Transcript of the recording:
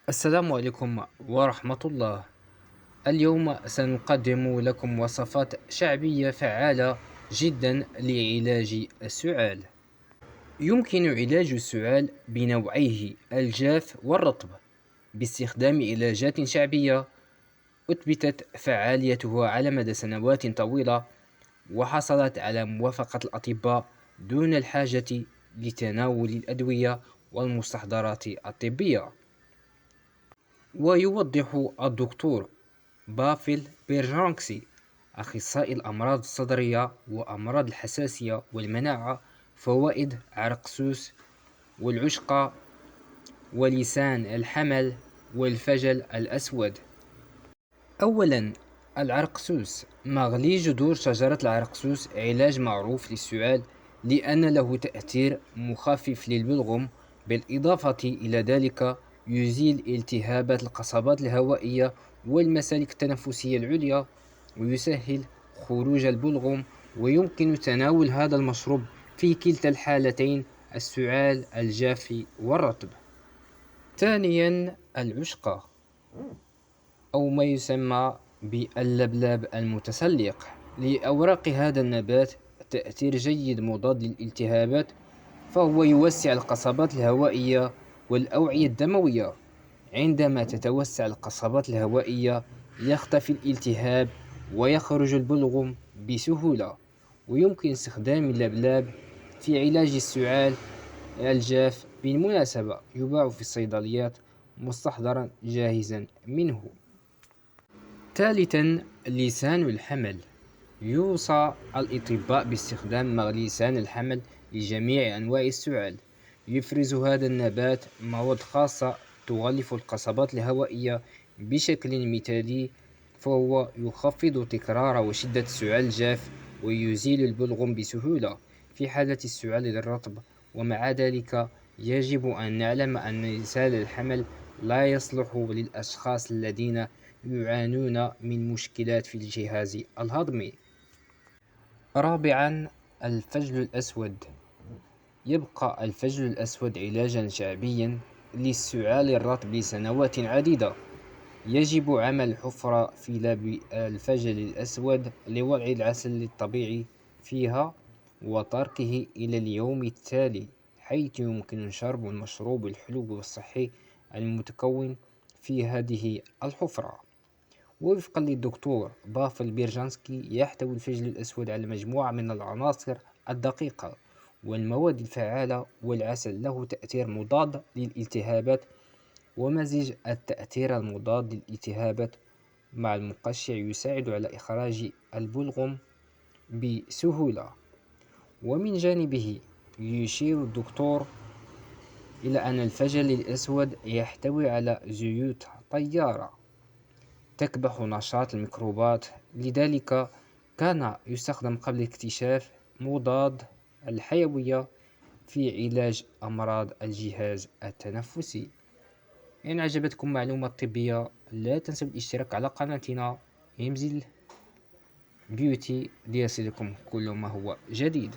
السلام عليكم ورحمة الله. اليوم سنقدم لكم وصفات شعبية فعالة جدا لعلاج السعال. يمكن علاج السعال بنوعيه الجاف والرطب باستخدام علاجات شعبية أثبتت فعاليتها على مدى سنوات طويلة، وحصلت على موافقة الأطباء دون الحاجة لتناول الأدوية والمستحضرات الطبية. ويوضح الدكتور بافل بيرجانكسي، أخصائي الأمراض الصدرية وأمراض الحساسية والمناعة، فوائد عرقسوس والعشقة ولسان الحمل والفجل الأسود. أولا، العرقسوس. مغلي جذور شجرة العرقسوس علاج معروف للسعال لأن له تأثير مخفف للبلغم، بالإضافة إلى ذلك يزيل التهابات القصبات الهوائية والمسالك التنفسية العليا ويسهل خروج البلغم، ويمكن تناول هذا المشروب في كلتا الحالتين، السعال الجاف والرطب. ثانيا، العشقة أو ما يسمى باللبلاب المتسلق. لأوراق هذا النبات تأثير جيد مضاد للالتهابات، فهو يوسع القصبات الهوائية والأوعية الدموية. عندما تتوسع القصبات الهوائية يختفي الالتهاب ويخرج البلغم بسهولة، ويمكن استخدام اللبلاب في علاج السعال الجاف. بالمناسبة يباع في الصيدليات مستحضرا جاهزا منه. ثالثا، لسان الحمل. يوصى الأطباء باستخدام مغلي لسان الحمل لجميع أنواع السعال. يفرز هذا النبات مواد خاصة تغلف القصبات الهوائية بشكل مثالي، فهو يخفض تكرار وشدة السعال الجاف ويزيل البلغم بسهولة في حالة السعال الرطب. ومع ذلك يجب أن نعلم أن لسان الحمل لا يصلح للأشخاص الذين يعانون من مشكلات في الجهاز الهضمي. رابعا، الفجل الأسود. يبقى الفجل الأسود علاجا شعبيا للسعال الرطب لسنوات عديدة. يجب عمل حفرة في لب الفجل الأسود لوضع العسل الطبيعي فيها وتركه إلى اليوم التالي، حيث يمكن شرب المشروب الحلو والصحي المتكون في هذه الحفرة. ووفقا للدكتور بافل بيرجانسكي يحتوي الفجل الأسود على مجموعة من العناصر الدقيقة والمواد الفعالة، والعسل له تأثير مضاد للالتهابات، ومزج التأثير المضاد للالتهابات مع المقشع يساعد على إخراج البلغم بسهولة. ومن جانبه يشير الدكتور إلى أن الفجل الأسود يحتوي على زيوت طيارة تكبح نشاط الميكروبات، لذلك كان يستخدم قبل اكتشاف مضاد الحيوية في علاج أمراض الجهاز التنفسي. إن عجبتكم معلومات طبية لا تنسوا الاشتراك على قناتنا إمزل بيوتي ليصلكم كل ما هو جديد.